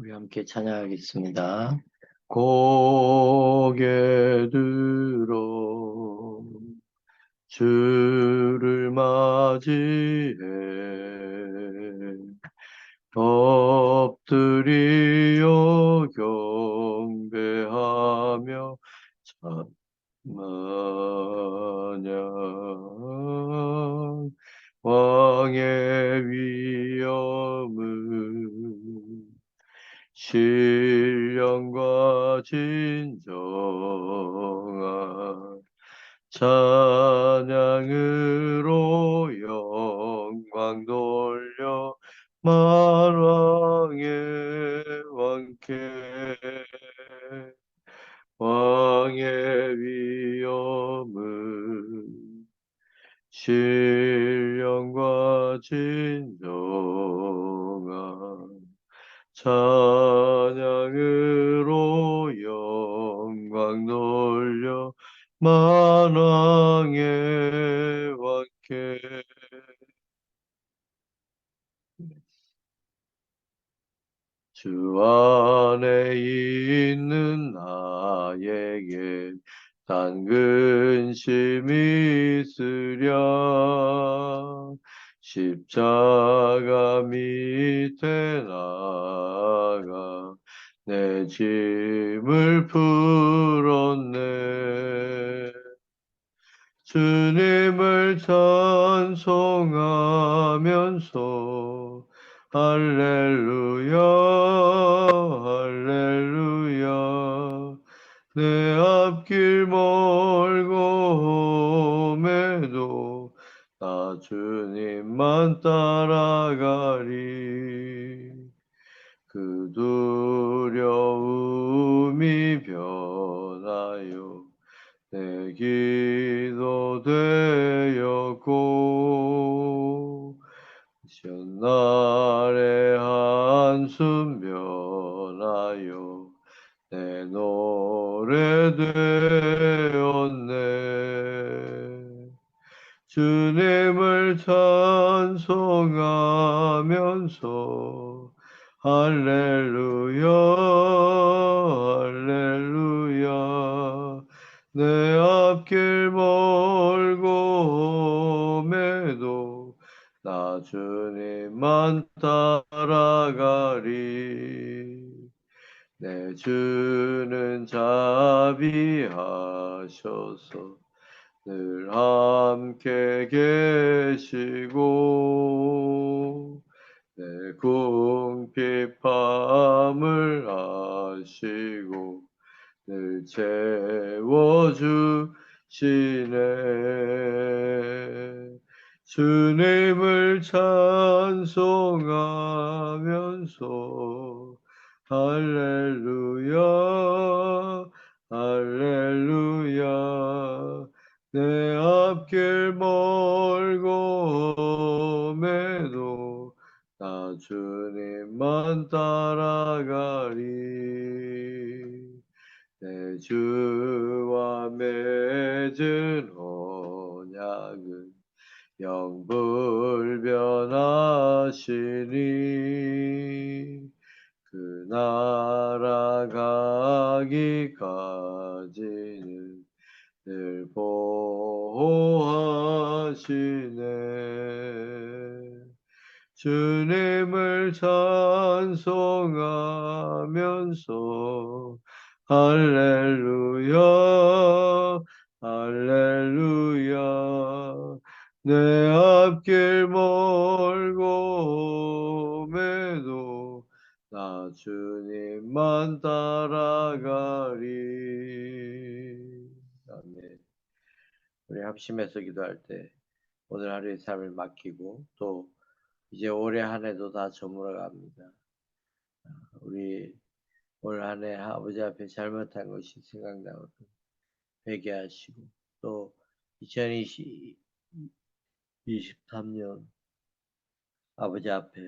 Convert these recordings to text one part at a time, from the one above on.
우리 함께 찬양하겠습니다. 고개 들어 주를 맞이해 엎드리어 경배하며 찬양 왕의 위엄을 신령과 진정한 찬양으로 영광 돌려 만왕의 왕께 왕의 위엄을 신령과 진정한 찬양으로 영광 돌려 만왕의 왕께 주 안에 있는 나에게 단 근심이 있으랴 십자가 밑에 나가 내 짐을 풀었네. 주님을 찬송하면서 할렐루야 할렐루야 내 앞길 멀고 험해도 나 주님만 따라가리. 그 두려움이 변하여 내 기도 되었고 전날의 한숨 변하여 내 노래 되었네. 주님을 찬송하면서 할렐루야 할렐루야 내 앞길 멀고 험해도 나 주님만 따라가리. 내 주는 자비하셔서 늘 함께 계시고 내 궁핍함을 아시고 늘 채워주시네. 주님을 찬송하면서 할렐루야 할렐루야 내 앞길 멀고 험해도 나 주님만 따라가리. 내 주와 맺은 언약은 영불변하시니 그 나라 가기까지는 늘 보호하시네. 주님을 찬송하면서 할렐루야 할렐루야 내 앞길 멀고 험해도 나 주님만 따라가리. 아멘. 우리 합심해서 기도할 때 오늘 하루의 삶을 맡기고 또 이제 올해 한 해도 다 저물어 갑니다. 우리 올 한 해 아버지 앞에 잘못한 것이 생각나거든 회개하시고 또 2023년 아버지 앞에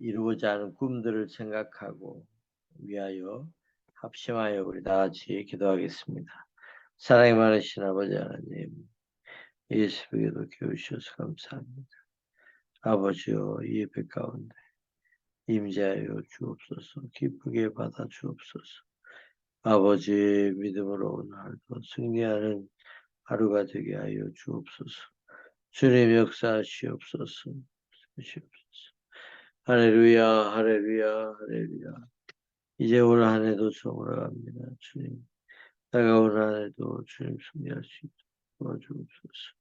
이루고자 하는 꿈들을 생각하고 위하여 합심하여 우리 다 같이 기도하겠습니다. 사랑이 많으신 아버지 하나님, 예수께도 깨우셔서 감사합니다. 아버지여, 이 예배 가운데 임재하여 주옵소서. 기쁘게 받아 주옵소서. 아버지 믿음으로 오늘도 승리하는 하루가 되게 하여 주옵소서. 주님 역사하시옵소서. 하시옵소서. 할렐루야, 할렐루야, 할렐루야. 이제 올 한 해도 저물어갑니다. 주님, 다가올 한 해도 주님 승리할 수 있도록 도와주옵소서.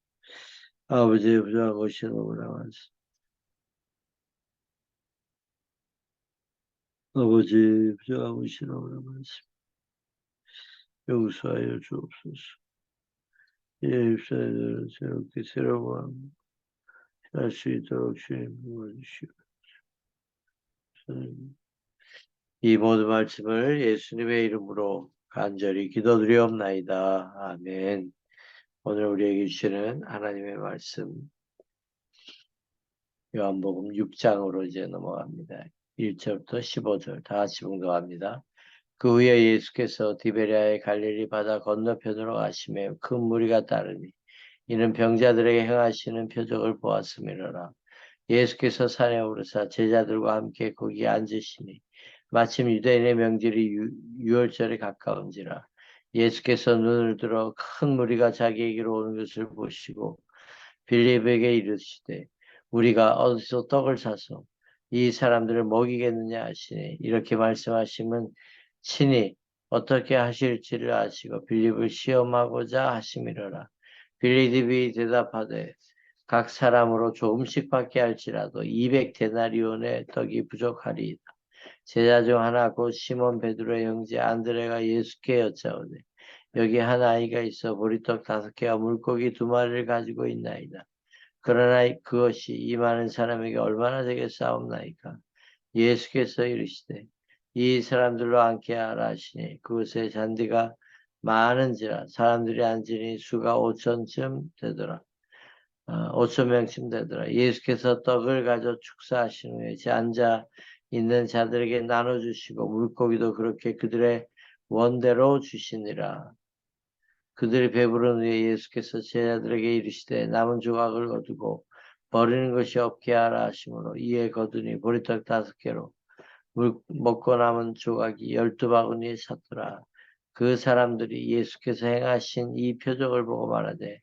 아버지의 부족한 것이 너무나 많습니다. 아버지의 부족한 것이 너무나 많습니다. 용서하여 주옵소서. 예, 입사들은 새롭게 새로운 할수 있도록 주님 도와주시옵소서. 이 모든 말씀을 예수님의 이름으로 간절히 기도드리옵나이다. 아멘. 오늘 우리에게 주시는 하나님의 말씀 요한복음 6장으로 이제 넘어갑니다. 1절부터 15절 다 같이 봉독합니다. 그 후에 예수께서 디베랴의 갈릴리 바다 건너편으로 가시매 큰 무리가 따르니 이는 병자들에게 행하시는 표적을 보았음이로라. 예수께서 산에 오르사 제자들과 함께 거기에 앉으시니 마침 유대인의 명절이 유월절에 가까운지라. 예수께서 눈을 들어 큰 무리가 자기에게로 오는 것을 보시고 빌립에게 이르시되 우리가 어디서 떡을 사서 이 사람들을 먹이겠느냐 하시니 이렇게 말씀하시면 친히 어떻게 하실지를 아시고 빌립을 시험하고자 하심이로라. 빌립이 대답하되 각 사람으로 조금씩 받게 할지라도 200데나리온의 떡이 부족하리이다. 제자 중 하나 곧 시몬 베드로의 형제 안드레가 예수께 여짜오되 여기 한 아이가 있어 보리떡 5개와 물고기 2마리를 가지고 있나이다. 그러나 그것이 이 많은 사람에게 얼마나 되겠사옵나이까. 예수께서 이르시되 이 사람들로 앉게 하라 하시니 그곳에 잔디가 많은지라 사람들이 앉으니 수가 5천쯤 되더라. 5천 명쯤 되더라. 예수께서 떡을 가져 축사하신 후에 앉아 있는 자들에게 나눠주시고 물고기도 그렇게 그들의 원대로 주시니라. 그들이 배부른 후에 예수께서 제자들에게 이르시되 남은 조각을 거두고 버리는 것이 없게 하라 하시므로 이에 거두니 보리떡 5개로 먹고 남은 조각이 12바구니에 찼더라. 그 사람들이 예수께서 행하신 이 표적을 보고 말하되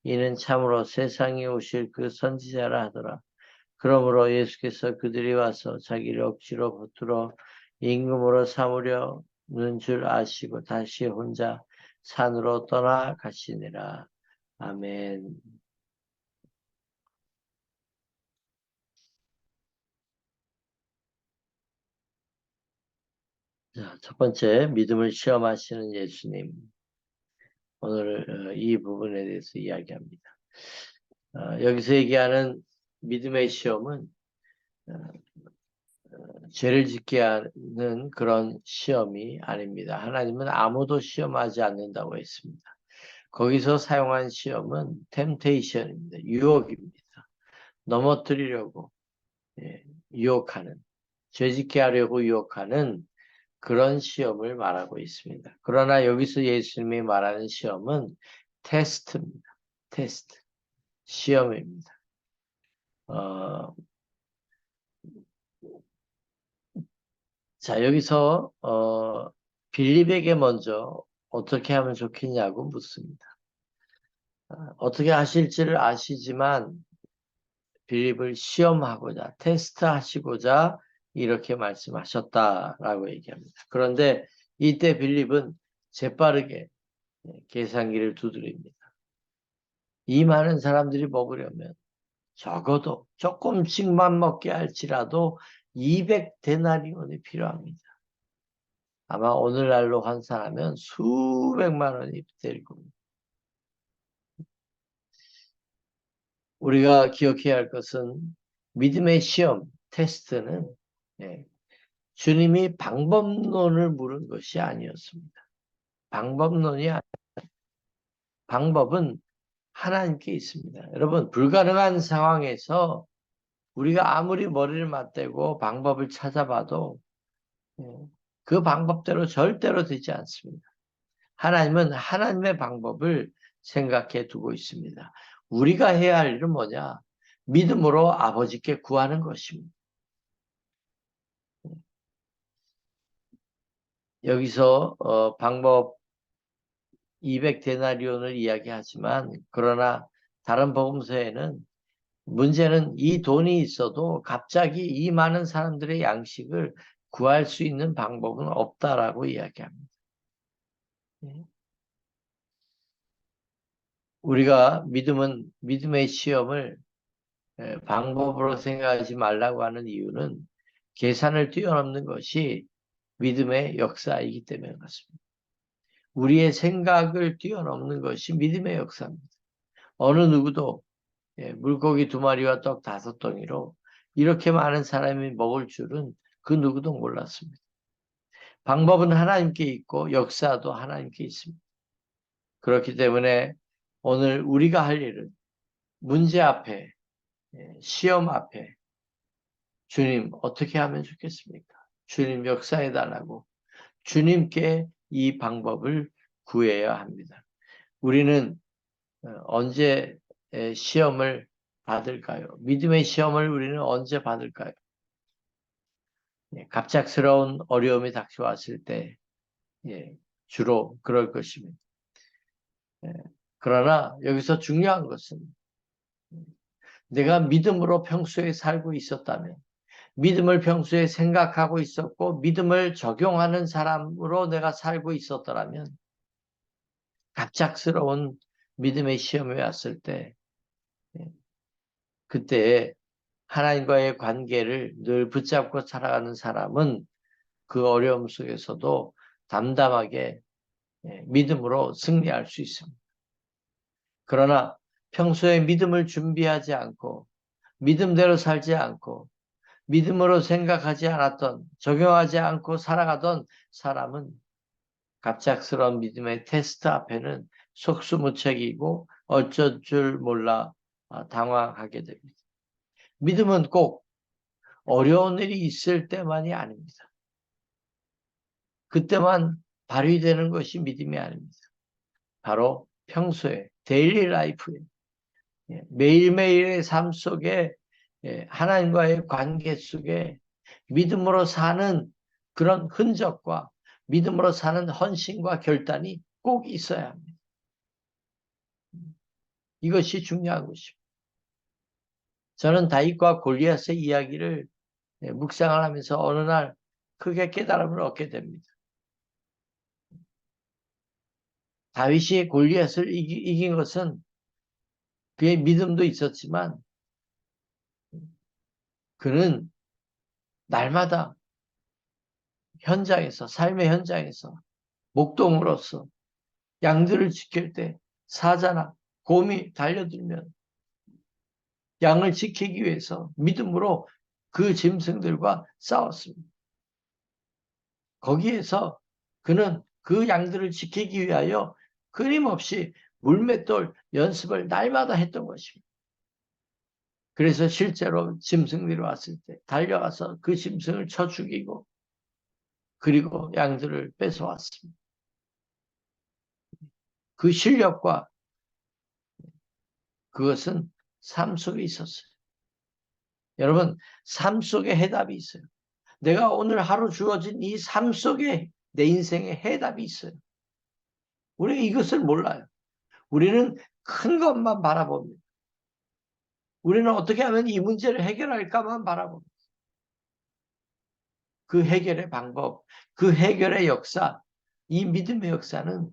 이는 참으로 세상에 오실 그 선지자라 하더라. 그러므로 예수께서 그들이 와서 자기를 억지로 붙들어 임금으로 삼으려는 줄 아시고 다시 혼자 산으로 떠나가시니라. 아멘. 자, 첫 번째, 믿음을 시험하시는 예수님. 오늘 이 부분에 대해서 이야기합니다. 여기서 얘기하는 믿음의 시험은 죄를 짓게 하는 그런 시험이 아닙니다. 하나님은 아무도 시험하지 않는다고 했습니다. 거기서 사용한 시험은 템테이션입니다. 유혹입니다. 넘어뜨리려고 유혹하는, 죄짓게 하려고 유혹하는 그런 시험을 말하고 있습니다. 그러나 여기서 예수님이 말하는 시험은 테스트입니다. 테스트, 시험입니다. 자, 여기서 빌립에게 먼저 어떻게 하면 좋겠냐고 묻습니다. 어떻게 하실지를 아시지만 빌립을 시험하고자, 테스트하시고자 이렇게 말씀하셨다라고 얘기합니다. 그런데 이때 빌립은 재빠르게 계산기를 두드립니다. 이 많은 사람들이 먹으려면 적어도 조금씩만 먹게 할지라도 200데나리온이 필요합니다. 아마 오늘날로 환산하면 수백만 원이 될 겁니다. 우리가 기억해야 할 것은 믿음의 시험, 테스트는 주님이 방법론을 물은 것이 아니었습니다. 방법은 하나님께 있습니다. 여러분, 불가능한 상황에서 우리가 아무리 머리를 맞대고 방법을 찾아봐도 그 방법대로 절대로 되지 않습니다. 하나님은 하나님의 방법을 생각해 두고 있습니다. 우리가 해야 할 일은 뭐냐? 믿음으로 아버지께 구하는 것입니다. 여기서 방법 200데나리온을 이야기하지만 그러나 다른 복음서에는 문제는 이 돈이 있어도 갑자기 이 많은 사람들의 양식을 구할 수 있는 방법은 없다라고 이야기합니다. 우리가 믿음의 시험을 방법으로 생각하지 말라고 하는 이유는 계산을 뛰어넘는 것이 믿음의 역사이기 때문에 그렇습니다. 우리의 생각을 뛰어넘는 것이 믿음의 역사입니다. 어느 누구도 물고기 2마리와 떡 5덩이로 이렇게 많은 사람이 먹을 줄은 그 누구도 몰랐습니다. 방법은 하나님께 있고 역사도 하나님께 있습니다. 그렇기 때문에 오늘 우리가 할 일은 문제 앞에, 시험 앞에 주님 어떻게 하면 좋겠습니까? 주님 역사해 달라고 주님께 이 방법을 구해야 합니다. 우리는 언제 시험을 받을까요? 믿음의 시험을 우리는 언제 받을까요? 갑작스러운 어려움이 닥쳐왔을 때 주로 그럴 것입니다. 그러나 여기서 중요한 것은 내가 믿음으로 평소에 살고 있었다면 믿음을 평소에 생각하고 있었고 믿음을 적용하는 사람으로 내가 살고 있었더라면 갑작스러운 믿음의 시험이 왔을 때 그때 하나님과의 관계를 늘 붙잡고 살아가는 사람은 그 어려움 속에서도 담담하게 믿음으로 승리할 수 있습니다. 그러나 평소에 믿음을 준비하지 않고 믿음대로 살지 않고 믿음으로 생각하지 않았던 적용하지 않고 살아가던 사람은 갑작스러운 믿음의 테스트 앞에는 속수무책이고 어쩔 줄 몰라 당황하게 됩니다. 믿음은 꼭 어려운 일이 있을 때만이 아닙니다. 그때만 발휘되는 것이 믿음이 아닙니다. 바로 평소에 데일리 라이프에 매일매일의 삶 속에 하나님과의 관계 속에 믿음으로 사는 그런 흔적과 믿음으로 사는 헌신과 결단이 꼭 있어야 합니다. 이것이 중요한 것입니다. 저는 다윗과 골리앗의 이야기를 묵상을 하면서 어느 날 크게 깨달음을 얻게 됩니다. 다윗이 골리앗을 이긴 것은 그의 믿음도 있었지만 그는 날마다 현장에서 삶의 현장에서 목동으로서 양들을 지킬 때 사자나 곰이 달려들면 양을 지키기 위해서 믿음으로 그 짐승들과 싸웠습니다. 거기에서 그는 그 양들을 지키기 위하여 끊임없이 물맷돌 연습을 날마다 했던 것입니다. 그래서 실제로 짐승들이 왔을 때 달려가서 그 짐승을 쳐 죽이고 그리고 양들을 뺏어왔습니다. 그 실력과 그것은 삶 속에 있었어요. 여러분, 삶 속에 해답이 있어요. 내가 오늘 하루 주어진 이 삶 속에 내 인생에 해답이 있어요. 우리가 이것을 몰라요. 우리는 큰 것만 바라봅니다. 우리는 어떻게 하면 이 문제를 해결할까만 바라봅니다. 그 해결의 방법, 그 해결의 역사, 이 믿음의 역사는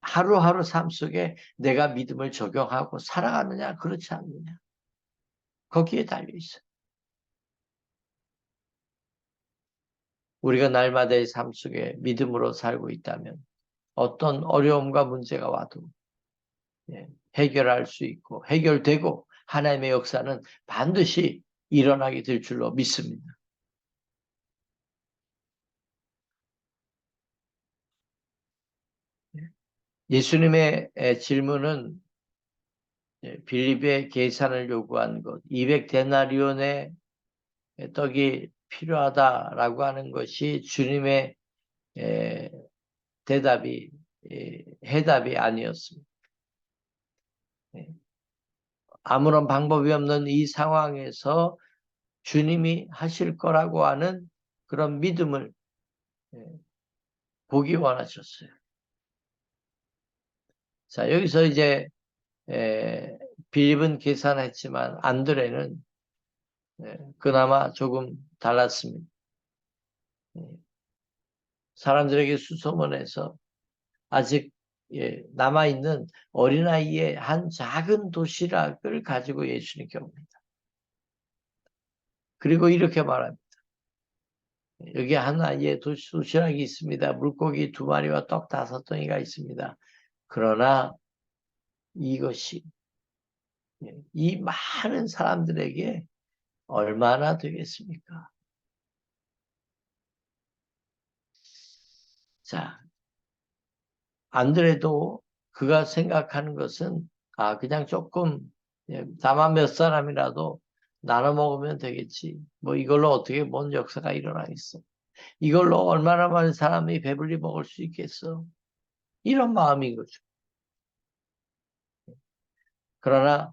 하루하루 삶 속에 내가 믿음을 적용하고 살아가느냐 그렇지 않느냐 거기에 달려있어요. 우리가 날마다의 삶 속에 믿음으로 살고 있다면 어떤 어려움과 문제가 와도 해결할 수 있고 해결되고 하나님의 역사는 반드시 일어나게 될 줄로 믿습니다. 예수님의 질문은 빌립의 계산을 요구한 것, 200데나리온의 떡이 필요하다라고 하는 것이 주님의 대답이 해답이 아니었습니다. 아무런 방법이 없는 이 상황에서 주님이 하실 거라고 하는 그런 믿음을 보기 원하셨어요. 자, 여기서 이제 빌립은 계산했지만 안드레는 그나마 조금 달랐습니다. 사람들에게 수소문해서 아직 남아있는 어린아이의 한 작은 도시락을 가지고 예수님께 옵니다. 그리고 이렇게 말합니다. 여기 한 아이의 도시락이 있습니다. 물고기 2마리와 떡 5덩이가 있습니다. 그러나 이것이 이 많은 사람들에게 얼마나 되겠습니까? 자, 안드레도 그가 생각하는 것은 그냥 조금 다만 몇 사람이라도 나눠 먹으면 되겠지. 뭐 이걸로 어떻게 뭔 역사가 일어나겠어. 이걸로 얼마나 많은 사람이 배불리 먹을 수 있겠어. 이런 마음인 거죠. 그러나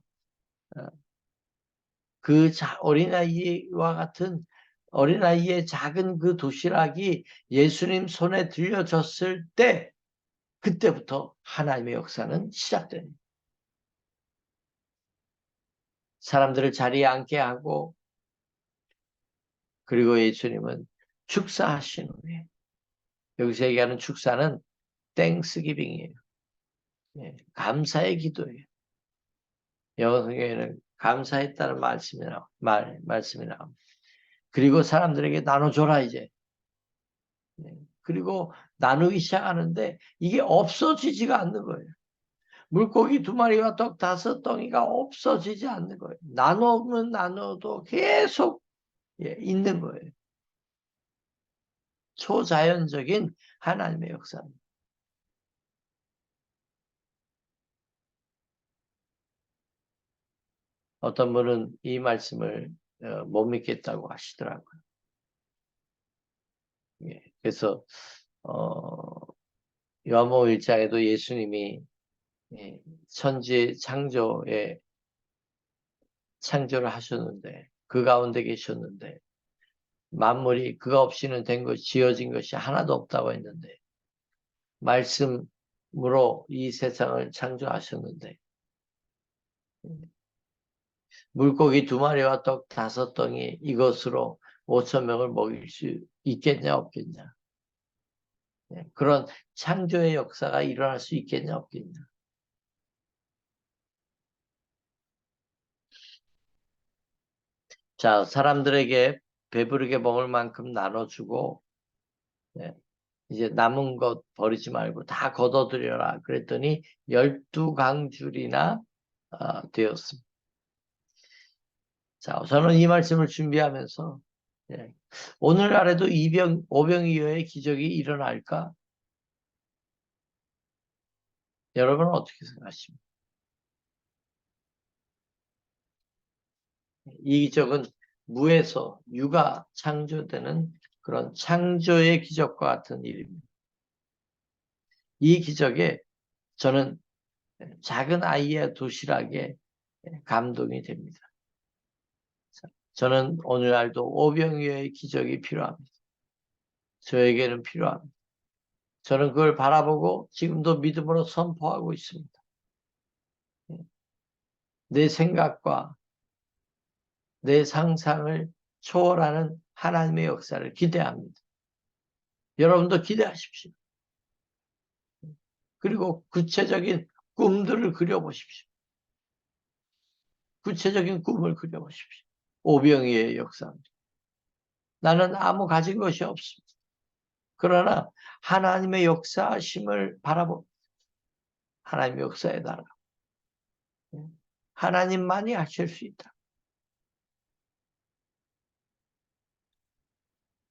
그 어린아이와 같은 어린아이의 작은 그 도시락이 예수님 손에 들려졌을 때 그때부터 하나님의 역사는 시작됩니다. 사람들을 자리에 앉게 하고 그리고 예수님은 축사하신 후에 여기서 얘기하는 축사는 땡스기빙이에요. 감사의 기도예요. 영어 성경에는 감사했다는 말씀이 나옵니다. 그리고 사람들에게 나눠줘라 이제. 그리고 나누기 시작하는데 이게 없어지지가 않는 거예요. 물고기 2마리와 떡 5덩이가 없어지지 않는 거예요. 나누면 나눠도 계속 있는 거예요. 초자연적인 하나님의 역사입니다. 어떤 분은 이 말씀을 못 믿겠다고 하시더라고요. 그래서 요한복음 1장에도 예수님이 천지 창조에 창조를 하셨는데 그 가운데 계셨는데 만물이 그가 없이는 된 것, 지어진 것이 하나도 없다고 했는데 말씀으로 이 세상을 창조하셨는데 물고기 2마리와 떡 5덩이 이것으로 5,000명을 먹일 수 있겠냐 없겠냐. 그런 창조의 역사가 일어날 수 있겠냐 없겠냐. 자, 사람들에게 배부르게 먹을 만큼 나눠주고 이제 남은 것 버리지 말고 다 걷어들여라. 그랬더니 12강줄이나 되었습니다. 자, 저는 이 말씀을 준비하면서 오늘날에도 오병이어의 기적이 일어날까? 여러분은 어떻게 생각하십니까? 이 기적은 무에서 유가 창조되는 그런 창조의 기적과 같은 일입니다. 이 기적에 저는 작은 아이의 도시락에 감동이 됩니다. 저는 오늘날도 오병이어의 기적이 필요합니다. 저에게는 필요합니다. 저는 그걸 바라보고 지금도 믿음으로 선포하고 있습니다. 내 생각과 내 상상을 초월하는 하나님의 역사를 기대합니다. 여러분도 기대하십시오. 그리고 구체적인 꿈들을 그려보십시오. 구체적인 꿈을 그려보십시오. 오병이어의 역사입니다. 나는 아무 가진 것이 없습니다. 그러나 하나님의 역사심을 바라봅니다. 하나님의 역사에 따라 하나님만이 하실 수 있다.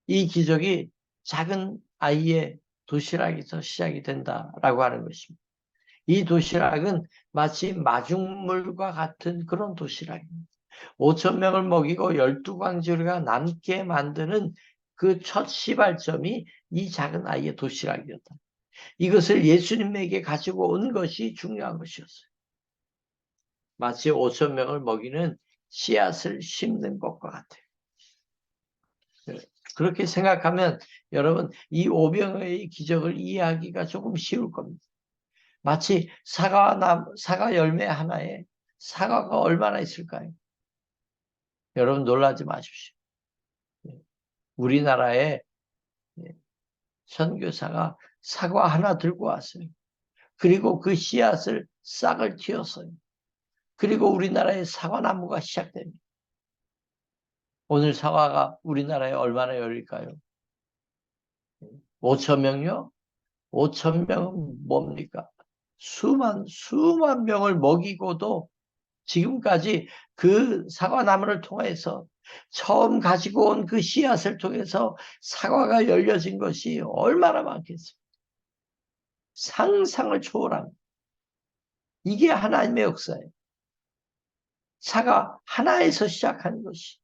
이 기적이 작은 아이의 도시락에서 시작이 된다라고 하는 것입니다. 이 도시락은 마치 마중물과 같은 그런 도시락입니다. 5,000명을 먹이고 12광주리가 남게 만드는 그 첫 시발점이 이 작은 아이의 도시락이었다. 이것을 예수님에게 가지고 온 것이 중요한 것이었어요. 마치 5,000명을 먹이는 씨앗을 심는 것과 같아요. 그렇게 생각하면 여러분 이 오병의 기적을 이해하기가 조금 쉬울 겁니다. 마치 사과 열매 하나에 사과가 얼마나 있을까요? 여러분 놀라지 마십시오. 우리나라에 선교사가 사과 하나 들고 왔어요. 그리고 그 씨앗을 싹을 틔웠어요. 그리고 우리나라에 사과나무가 시작됩니다. 오늘 사과가 우리나라에 얼마나 열릴까요? 5천 명요? 5천 명은 뭡니까? 수만 명을 먹이고도 지금까지 그 사과나무를 통해서 처음 가지고 온 그 씨앗을 통해서 사과가 열려진 것이 얼마나 많겠습니까? 상상을 초월한 이게 하나님의 역사예요. 사과 하나에서 시작하는 것이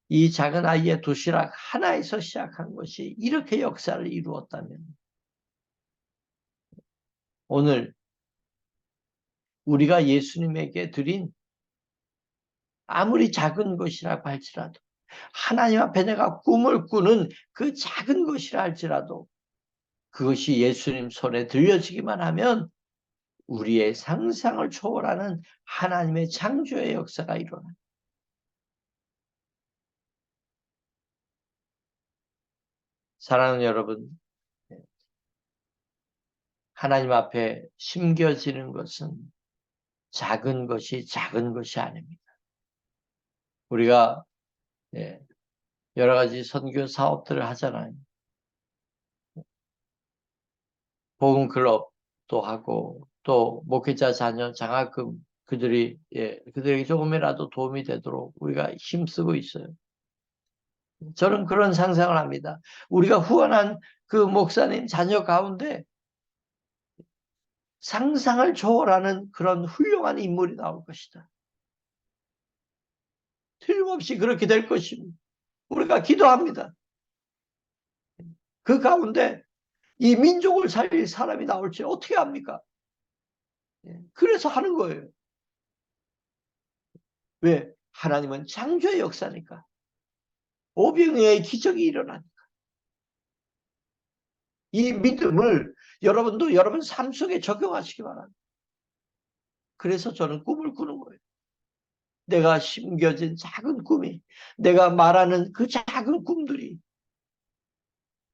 이 작은 아이의 도시락 하나에서 시작한 것이 이렇게 역사를 이루었다면 오늘 우리가 예수님에게 드린 아무리 작은 것이라고 할지라도 하나님 앞에 내가 꿈을 꾸는 그 작은 것이라 할지라도 그것이 예수님 손에 들려지기만 하면 우리의 상상을 초월하는 하나님의 창조의 역사가 일어나요. 사랑하는 여러분, 하나님 앞에 심겨지는 것은 작은 것이 아닙니다. 우리가 여러 가지 선교 사업들을 하잖아요. 복음 클럽도 하고 또 목회자 자녀 장학금 그들에게 조금이라도 도움이 되도록 우리가 힘쓰고 있어요. 저는 그런 상상을 합니다. 우리가 후원한 그 목사님 자녀 가운데 상상을 초월하는 그런 훌륭한 인물이 나올 것이다. 틀림없이 그렇게 될 것입니다. 우리가 기도합니다. 그 가운데 이 민족을 살릴 사람이 나올지 어떻게 합니까? 그래서 하는 거예요. 왜? 하나님은 창조의 역사니까. 오병이어의 기적이 일어나니까. 이 믿음을 여러분도 여러분 삶 속에 적용하시기 바랍니다. 그래서 저는 꿈을 꾸는 거예요. 내가 심겨진 작은 꿈이, 내가 말하는 그 작은 꿈들이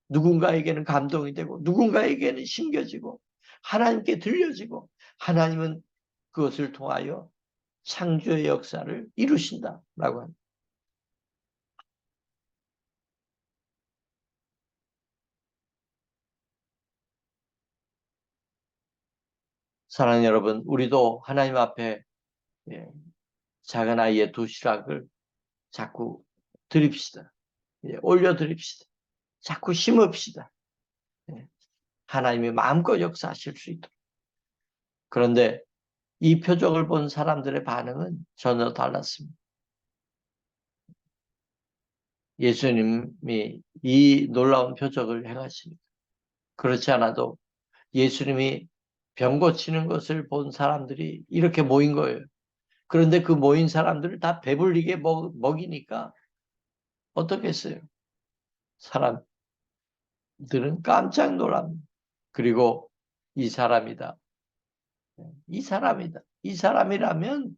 누군가에게는 감동이 되고 누군가에게는 심겨지고 하나님께 들려지고 하나님은 그것을 통하여 창조의 역사를 이루신다라고 합니다. 사랑하는 여러분, 우리도 하나님 앞에 작은 아이의 도시락을 자꾸 드립시다. 올려드립시다. 자꾸 심읍시다. 하나님이 마음껏 역사하실 수 있도록. 그런데 이 표적을 본 사람들의 반응은 전혀 달랐습니다. 예수님이 이 놀라운 표적을 행하십니다. 그렇지 않아도 예수님이 병 고치는 것을 본 사람들이 이렇게 모인 거예요. 그런데 그 모인 사람들을 다 배불리게 먹이니까 어떻겠어요? 사람들은 깜짝 놀랍니다. 그리고 이 사람이다. 이 사람이다. 이 사람이라면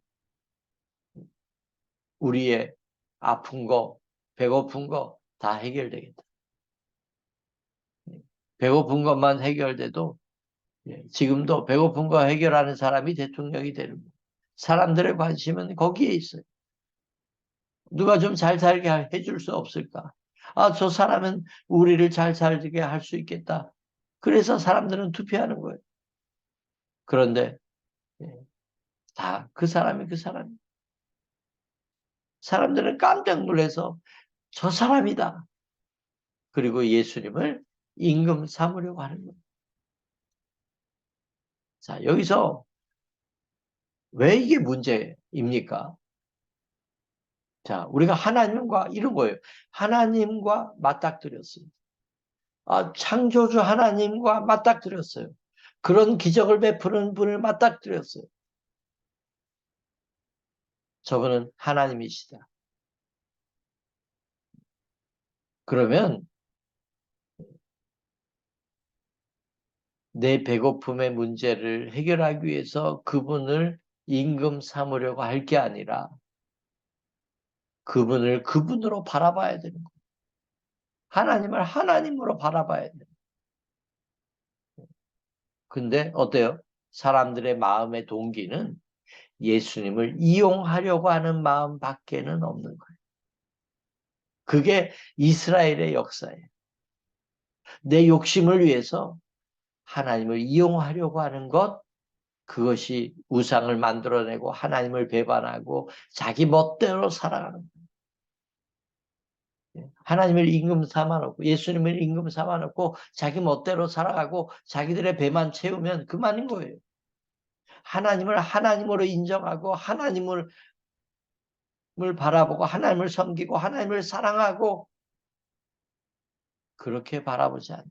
우리의 아픈 거, 배고픈 거 다 해결되겠다. 배고픈 것만 해결돼도 지금도 배고픈 거 해결하는 사람이 대통령이 되는 거예요. 사람들의 관심은 거기에 있어요. 누가 좀 잘 살게 해줄 수 없을까? 아, 저 사람은 우리를 잘 살게 할 수 있겠다. 그래서 사람들은 투표하는 거예요. 그런데 다 그 사람이 그 사람. 사람들은 깜짝 놀라서 저 사람이다. 그리고 예수님을 임금 삼으려고 하는 거예요. 자, 여기서 왜 이게 문제입니까? 자, 우리가 하나님과 이런 거예요. 하나님과 맞닥뜨렸어요. 창조주 하나님과 맞닥뜨렸어요. 그런 기적을 베푸는 분을 맞닥뜨렸어요. 저분은 하나님이시다. 그러면 내 배고픔의 문제를 해결하기 위해서 그분을 임금 삼으려고 할 게 아니라 그분을 그분으로 바라봐야 되는 거예요. 하나님을 하나님으로 바라봐야 돼요. 근데 어때요? 사람들의 마음의 동기는 예수님을 이용하려고 하는 마음밖에는 없는 거예요. 그게 이스라엘의 역사예요. 내 욕심을 위해서 하나님을 이용하려고 하는 것, 그것이 우상을 만들어내고 하나님을 배반하고 자기 멋대로 살아가는 거예요. 하나님을 임금 삼아놓고 예수님을 임금 삼아놓고 자기 멋대로 살아가고 자기들의 배만 채우면 그만인 거예요. 하나님을 하나님으로 인정하고 하나님을 바라보고 하나님을 섬기고 하나님을 사랑하고 그렇게 바라보지 않는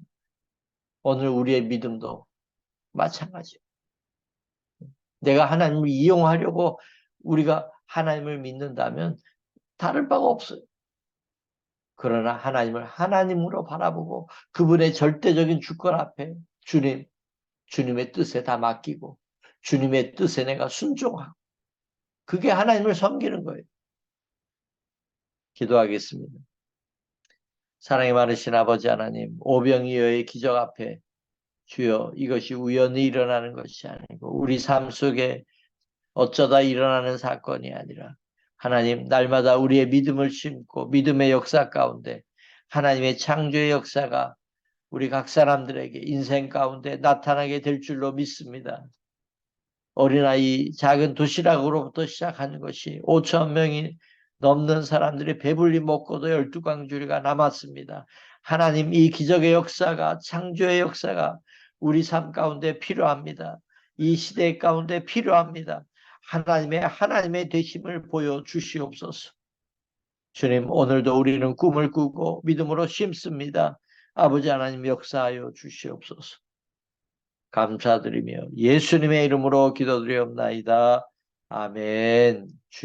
오늘 우리의 믿음도 마찬가지예요. 내가 하나님을 이용하려고 우리가 하나님을 믿는다면 다를 바가 없어요. 그러나 하나님을 하나님으로 바라보고 그분의 절대적인 주권 앞에 주님의 뜻에 다 맡기고 주님의 뜻에 내가 순종하고 그게 하나님을 섬기는 거예요. 기도하겠습니다. 사랑이 많으신 아버지 하나님, 오병이어의 기적 앞에 주여 이것이 우연히 일어나는 것이 아니고 우리 삶 속에 어쩌다 일어나는 사건이 아니라 하나님 날마다 우리의 믿음을 심고 믿음의 역사 가운데 하나님의 창조의 역사가 우리 각 사람들에게 인생 가운데 나타나게 될 줄로 믿습니다. 어린아이 작은 도시락으로부터 시작하는 것이 5천 명이 넘는 사람들이 배불리 먹고도 12광주리가 남았습니다. 하나님 이 기적의 역사가 창조의 역사가 우리 삶 가운데 필요합니다. 이 시대 가운데 필요합니다. 하나님의 되심을 보여주시옵소서. 주님 오늘도 우리는 꿈을 꾸고 믿음으로 심습니다. 아버지 하나님 역사하여 주시옵소서. 감사드리며 예수님의 이름으로 기도드리옵나이다. 아멘.